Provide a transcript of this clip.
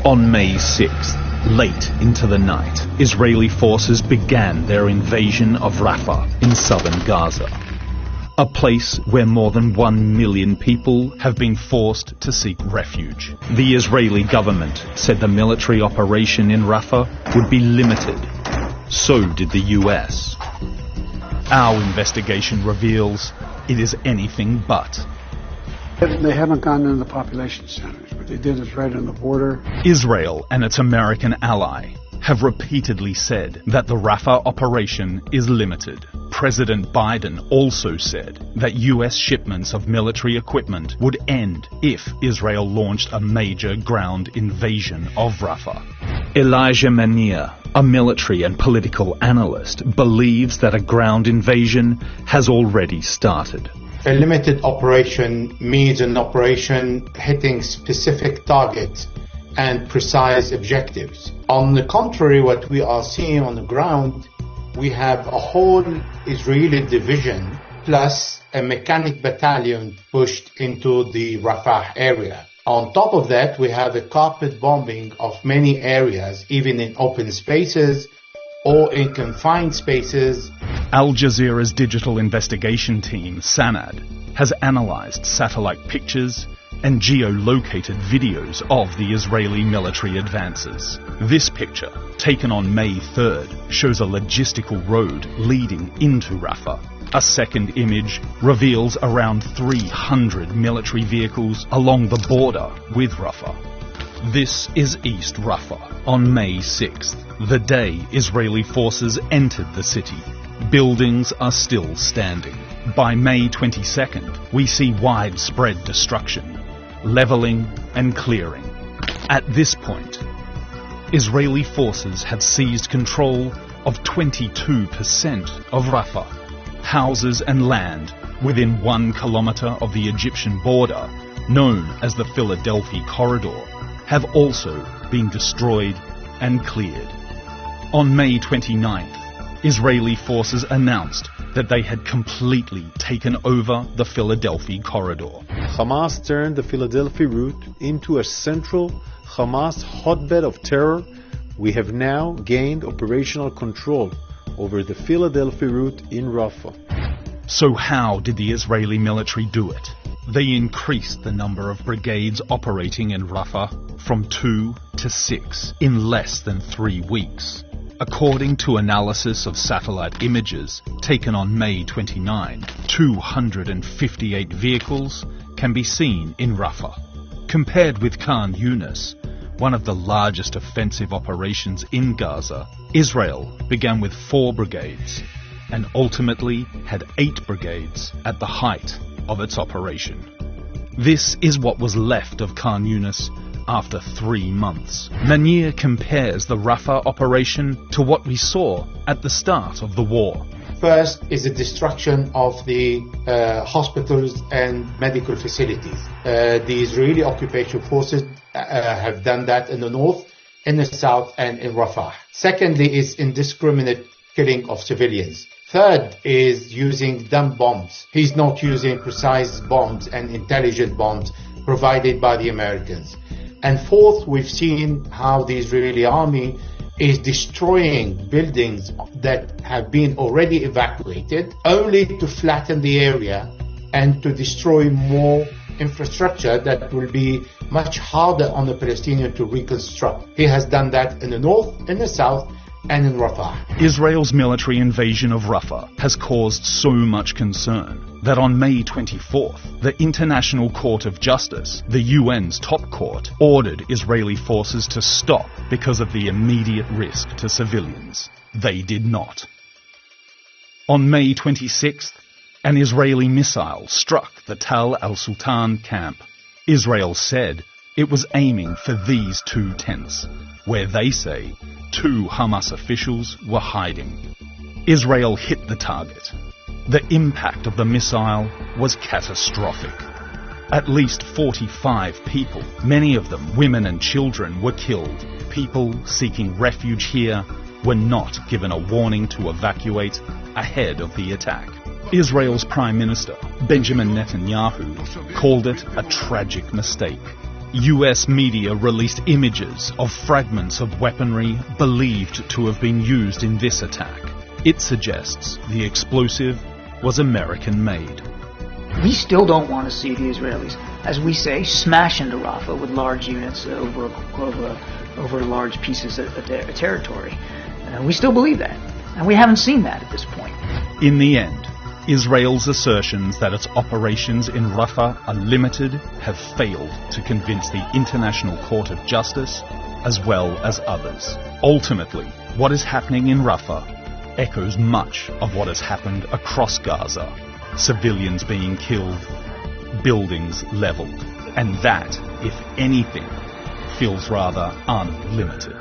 On May 6th, late into the night, Israeli forces began their invasion of Rafah in southern Gaza, a place where more than 1 million people have been forced to seek refuge. The Israeli government said the military operation in Rafah would be limited. So did the US. Our investigation reveals it is anything but. They haven't gone into the population centers. What they did is right on the border. Israel and its American ally have repeatedly said that the Rafah operation is limited. President Biden also said that US shipments of military equipment would end if Israel launched a major ground invasion of Rafah. Elijah Manier, a military and political analyst, believes that a ground invasion has already started. A limited operation means an operation hitting specific targets and precise objectives. On the contrary, what we are seeing on the ground, we have a whole Israeli division plus a mechanic battalion pushed into the Rafah area. On top of that, we have a carpet bombing of many areas, even in open spaces or in confined spaces. Al Jazeera's digital investigation team, Sanad, has analyzed satellite pictures and geolocated videos of the Israeli military advances. This picture, taken on May 3rd, shows a logistical road leading into Rafah. A second image reveals around 300 military vehicles along the border with Rafah. This is East Rafah on May 6th, the day Israeli forces entered the city. Buildings are still standing. By May 22nd, we see widespread destruction, leveling and clearing. At this point, Israeli forces have seized control of 22% of Rafah. Houses and land within 1 kilometer of the Egyptian border, known as the Philadelphia Corridor, have also been destroyed and cleared. On May 29th, Israeli forces announced that they had completely taken over the Philadelphia Corridor. Hamas turned the Philadelphia route into a central Hamas hotbed of terror. We have now gained operational control over the Philadelphia route in Rafah. So how did the Israeli military do it? They increased the number of brigades operating in Rafah from 2 to 6 in less than 3 weeks. According to analysis of satellite images taken on May 29, 258 vehicles can be seen in Rafah. Compared with Khan Yunis, one of the largest offensive operations in Gaza, Israel began with 4 brigades and ultimately had 8 brigades at the height of its operation. This is what was left of Khan Yunis after 3 months. Manier compares the Rafah operation to what we saw at the start of the war. First is the destruction of the hospitals and medical facilities. The Israeli occupation forces have done that in the north, in the south, and in Rafah. Secondly is indiscriminate killing of civilians. Third is using dump bombs. He's not using precise bombs and intelligent bombs provided by the Americans. And fourth, we've seen how the Israeli army is destroying buildings that have been already evacuated, only to flatten the area and to destroy more infrastructure that will be much harder on the Palestinians to reconstruct. He has done that in the north, in the south, and in Rafah. Israel's military invasion of Rafah has caused so much concern that on May 24th, the International Court of Justice, the UN's top court, ordered Israeli forces to stop because of the immediate risk to civilians. They did not. On May 26th, an Israeli missile struck the Tal al-Sultan camp. Israel said it was aiming for these 2 tents, where they say 2 Hamas officials were hiding. Israel hit the target. The impact of the missile was catastrophic. At least 45 people, many of them women and children, were killed. People seeking refuge here were not given a warning to evacuate ahead of the attack. Israel's Prime Minister, Benjamin Netanyahu, called it a tragic mistake. US media released images of fragments of weaponry believed to have been used in this attack. It suggests the explosive was American-made. We still don't want to see the Israelis, as we say, smash into Rafah with large units over large pieces of territory. We still believe that, and we haven't seen that at this point. In the end, Israel's assertions that its operations in Rafah are limited have failed to convince the International Court of Justice as well as others. Ultimately, what is happening in Rafah echoes much of what has happened across Gaza. Civilians being killed, buildings leveled, and that, if anything, feels rather unlimited.